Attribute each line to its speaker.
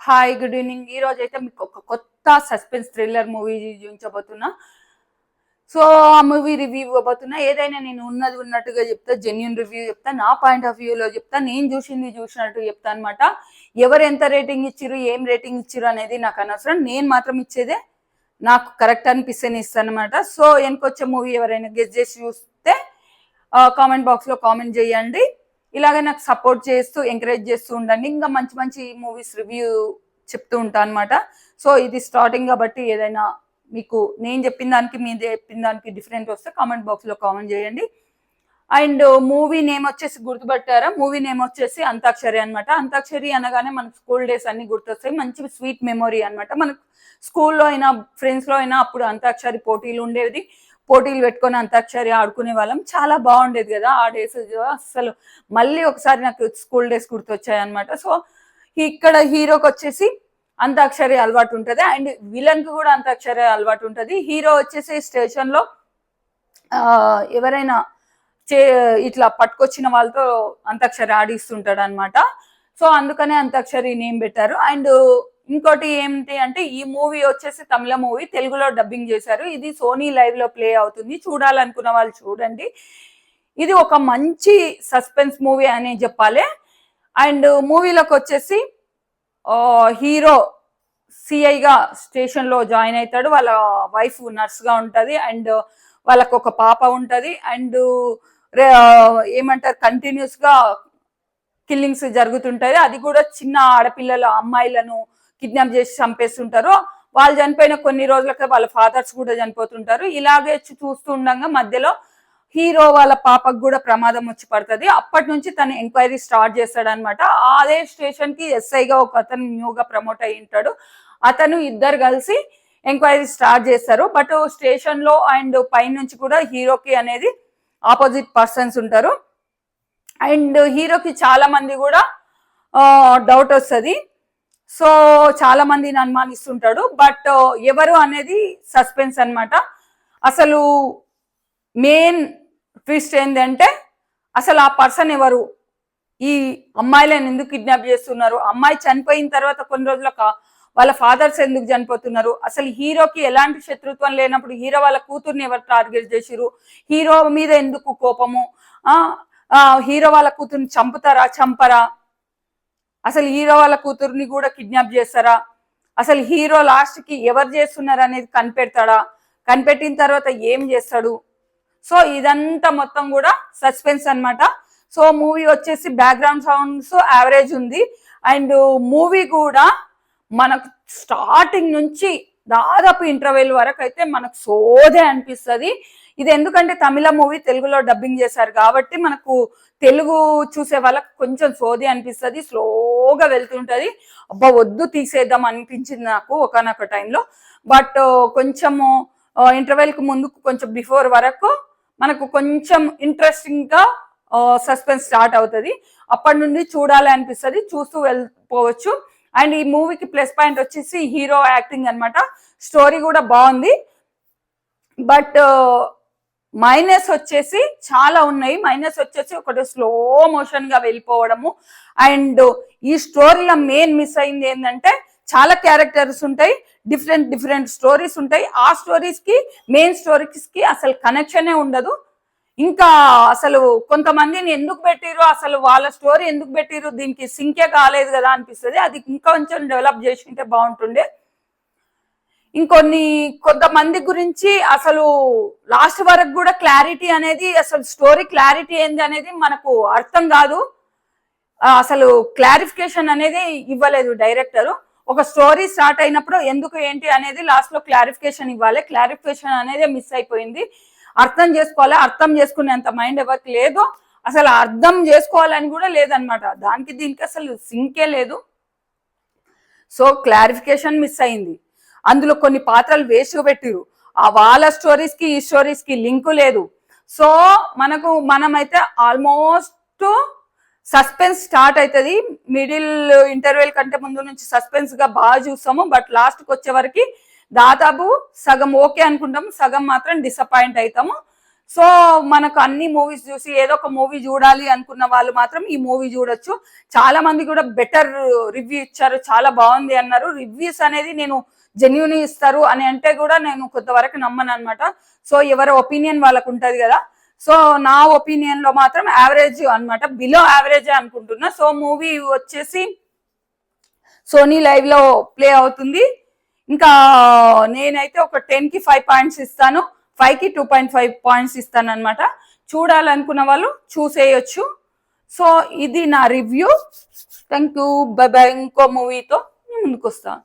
Speaker 1: Hi good evening. ఈ రోజు అయితే మీకు ఒక కొత్త సస్పెన్స్ థ్రిల్లర్ మూవీ చూపించబోతున్నా. సో ఆ మూవీ రివ్యూ ఇవ్వబోతున్నా. ఏదైనా నేను ఉన్నది ఉన్నట్టుగా చెప్తా, జెన్యున్ రివ్యూ చెప్తా, నా పాయింట్ ఆఫ్ వ్యూలో చెప్తా, నేను చూసినట్టు చెప్తా అనమాట. ఎవరు ఎంత రేటింగ్ ఇచ్చిర్రు, ఏం రేటింగ్ ఇచ్చిర్రు అనేది నాకు అనవసరం. నేను మాత్రం ఇచ్చేదే నాకు కరెక్ట్ అనిపిస్తేనే ఇస్తాను అనమాట. సో వెనకొచ్చే మూవీ ఎవరైనా గెస్ చేసి చూస్తే కామెంట్ బాక్స్లో కామెంట్ చేయండి. ఇలాగే నాకు సపోర్ట్ చేస్తూ ఎంకరేజ్ చేస్తూ ఉండండి. ఇంకా మంచి మంచి మూవీస్ రివ్యూ చెప్తూ ఉంటాను అనమాట. సో ఇది స్టార్టింగ్ కాబట్టి ఏదైనా మీకు నేను చెప్పిన దానికి మీరు చెప్పిన దానికి డిఫరెంట్ వస్తే కామెంట్ బాక్స్లో కామెంట్ చేయండి. అండ్ మూవీ నేమ్ వచ్చేసి గుర్తుపట్టారా? మూవీ నేమ్ వచ్చేసి అంతాక్షరి అనమాట. అంతాక్షరి అనగానే మనకు స్కూల్ డేస్ అన్ని గుర్తొస్తాయి. మంచి స్వీట్ మెమొరీ అనమాట. మనకు స్కూల్లో అయినా ఫ్రెండ్స్లో అయినా అప్పుడు అంతాక్షరి పోటీలు ఉండేది. పోటీలు పెట్టుకొని అంతాక్షరి ఆడుకునే వాళ్ళం. చాలా బాగుండేది కదా ఆ డేస్. అసలు మళ్ళీ ఒకసారి నాకు స్కూల్ డేస్ గుర్తొచ్చాయి అనమాట. సో ఇక్కడ హీరోకి వచ్చేసి అంతాక్షరి అలవాటు ఉంటుంది, అండ్ విలన్కి కూడా అంతాక్షరి అలవాటు ఉంటుంది. హీరో వచ్చేసి స్టేషన్లో ఎవరైనా ఇట్లా పట్టుకొచ్చిన వాళ్ళతో అంతాక్షరి ఆడిస్తుంటాడు అనమాట. సో అందుకనే అంతాక్షరి నేమ్ పెట్టారు. అండ్ ఇంకోటి ఏంటి అంటే ఈ మూవీ వచ్చేసి తమిళ మూవీ, తెలుగులో డబ్బింగ్ చేశారు. ఇది సోనీ లైవ్ లో ప్లే అవుతుంది. చూడాలనుకున్న వాళ్ళు చూడండి. ఇది ఒక మంచి సస్పెన్స్ మూవీ అని చెప్పాలి. అండ్ మూవీలోకి వచ్చేసి హీరో సిఐగా స్టేషన్ లో జాయిన్ అవుతాడు. వాళ్ళ వైఫ్ నర్స్ గా ఉంటది, అండ్ వాళ్ళకు ఒక పాప ఉంటది. అండ్ ఏమంటారు, కంటిన్యూస్ గా కిల్లింగ్స్ జరుగుతుంటాయి. అది కూడా చిన్న ఆడపిల్లల అమ్మాయిలను కిడ్నాప్ చేసి చంపేస్తుంటారు. వాళ్ళు చనిపోయిన కొన్ని రోజులకే వాళ్ళ ఫాదర్స్ కూడా చనిపోతుంటారు. ఇలాగే చూస్తూ ఉండగా మధ్యలో హీరో వాళ్ళ పాపకు కూడా ప్రమాదం వచ్చి పడుతుంది. అప్పటి నుంచి తను ఎంక్వైరీ స్టార్ట్ చేస్తాడనమాట. అదే స్టేషన్ కి ఎస్ఐగా ఒక అతను న్యూగా ప్రమోట్ అయి ఉంటాడు. అతను ఇద్దరు కలిసి ఎంక్వైరీ స్టార్ట్ చేస్తారు. బట్ స్టేషన్ లో అండ్ పైనుంచి కూడా హీరోకి అనేది ఆపోజిట్ పర్సన్స్ ఉంటారు. అండ్ హీరోకి చాలా మంది కూడా డౌట్ వస్తుంది. సో చాలా మందిని అనుమానిస్తుంటాడు. బట్ ఎవరు అనేది సస్పెన్స్ అనమాట. అసలు మెయిన్ ట్విస్ట్ ఏంటంటే అసలు ఆ పర్సన్ ఎవరు, ఈ అమ్మాయిలను ఎందుకు కిడ్నాప్ చేస్తున్నారు, అమ్మాయి చనిపోయిన తర్వాత కొన్ని రోజులకు వాళ్ళ ఫాదర్స్ ఎందుకు చనిపోతున్నారు, అసలు హీరోకి ఎలాంటి శత్రుత్వం లేనప్పుడు హీరో వాళ్ళ కూతుర్ని ఎవరు టార్గెట్ చేసిరు, హీరో మీద ఎందుకు కోపము, హీరో వాళ్ళ కూతుర్ని చంపరా, అసలు హీరో వాళ్ళ కూతుర్ని కూడా కిడ్నాప్ చేస్తారా, అసలు హీరో లాస్ట్ కి ఎవరు చేస్తున్నారు అనేది కనిపెడతాడా, కనిపెట్టిన తర్వాత ఏం చేస్తాడు. సో ఇదంతా మొత్తం కూడా సస్పెన్స్ అనమాట. సో మూవీ వచ్చేసి బ్యాక్గ్రౌండ్ సౌండ్స్ యావరేజ్ ఉంది. అండ్ మూవీ కూడా మనకు స్టార్టింగ్ నుంచి దాదాపు ఇంటర్వెల్ వరకు అయితే మనకు సోదే అనిపిస్తుంది. ఇది ఎందుకంటే తమిళ మూవీ తెలుగులో డబ్బింగ్ చేశారు కాబట్టి మనకు తెలుగు చూసే వాళ్ళకి కొంచెం సోది అనిపిస్తుంది, స్లోగా వెళ్తుంటది. అబ్బా వద్దు తీసేద్దాం అనిపించింది నాకు ఒకనొక టైంలో. బట్ కొంచెము ఇంటర్వెల్ కు ముందు కొంచెం బిఫోర్ వరకు మనకు కొంచెం ఇంట్రెస్టింగ్ గా సస్పెన్స్ స్టార్ట్ అవుతుంది. అప్పటి నుండి చూడాలి అనిపిస్తుంది, చూస్తూ వెళ్ళిపోవచ్చు. అండ్ ఈ మూవీకి ప్లస్ పాయింట్ వచ్చేసి హీరో యాక్టింగ్ అనమాట. స్టోరీ కూడా బాగుంది. బట్ మైనస్ వచ్చేసి చాలా ఉన్నాయి. మైనస్ వచ్చేసి ఒకటి స్లో మోషన్ గా వెళ్ళిపోవడము. అండ్ ఈ స్టోరీలో మెయిన్ మిస్ అయింది ఏంటంటే చాలా క్యారెక్టర్స్ ఉంటాయి, డిఫరెంట్ స్టోరీస్ ఉంటాయి. ఆ స్టోరీస్ కి మెయిన్ స్టోరీస్ కి అసలు కనెక్షనే ఉండదు. ఇంకా అసలు కొంతమందిని ఎందుకు పెట్టిరు, అసలు వాళ్ళ స్టోరీ ఎందుకు పెట్టిరు, దీనికి సింకే కాలేదు కదా అనిపిస్తుంది. అది ఇంకొంచెం డెవలప్ చేసి ఉంటే బాగుంటుండే. కొంతమంది గురించి అసలు లాస్ట్ వరకు కూడా క్లారిటీ అనేది, అసలు స్టోరీ క్లారిటీ ఏంది అనేది మనకు అర్థం కాదు. అసలు క్లారిఫికేషన్ అనేది ఇవ్వలేదు డైరెక్టర్. ఒక స్టోరీ స్టార్ట్ అయినప్పుడు ఎందుకు ఏంటి అనేది లాస్ట్ లో క్లారిఫికేషన్ ఇవ్వాలి. క్లారిఫికేషన్ అనేది మిస్ అయిపోయింది. అర్థం చేసుకోవాలి, అర్థం చేసుకునేంత మైండ్ ఎవరికి లేదు. అసలు అర్థం చేసుకోవాలని కూడా లేదనమాట. దానికి దీనికి అసలు సింకే లేదు. సో క్లారిఫికేషన్ మిస్ అయింది. అందులో కొన్ని పాత్రలు వేస్ట్ పెట్టిరు. ఆ వాళ్ళ స్టోరీస్ కి ఈ స్టోరీస్ కి లింకు లేదు. సో మనమైతే ఆల్మోస్ట్ సస్పెన్స్ స్టార్ట్ అవుతుంది. మిడిల్ ఇంటర్వెల్ కంటే ముందు నుంచి సస్పెన్స్ గా బాగా చూస్తాము. బట్ లాస్ట్ కి వచ్చే వరకు దాదాపు సగం ఓకే అనుకుంటాము, సగం మాత్రం డిసప్పాయింట్ అవుతాము. సో మనకు అన్ని మూవీస్ చూసి ఏదో ఒక మూవీ చూడాలి అనుకున్న వాళ్ళు మాత్రం ఈ మూవీ చూడొచ్చు. చాలా మంది కూడా బెటర్ రివ్యూ ఇచ్చారు, చాలా బాగుంది అన్నారు. రివ్యూస్ అనేది నేను జెన్యూన్ ఇస్తారు అని అంటే కూడా నేను కొంతవరకు నమ్మను అనమాట. సో ఎవరి ఒపీనియన్ వాళ్ళకు ఉంటది కదా. సో నా ఒపీనియన్ లో మాత్రం యావరేజ్ అన్నమాట, బిలో యావరేజ్ అనుకుంటున్నా. సో మూవీ వచ్చేసి సోనీ లైవ్ లో ప్లే అవుతుంది. ఇంకా నేనైతే ఒక 10 కి 5 పాయింట్స్ ఇస్తాను, 5 కి 2.5 పాయింట్స్ ఇస్తాను అనమాట. చూడాలనుకున్న వాళ్ళు చూసేయొచ్చు. సో ఇది నా review. Thank you, by by. ఇంకో మూవీతో ముందుకు వస్తాను.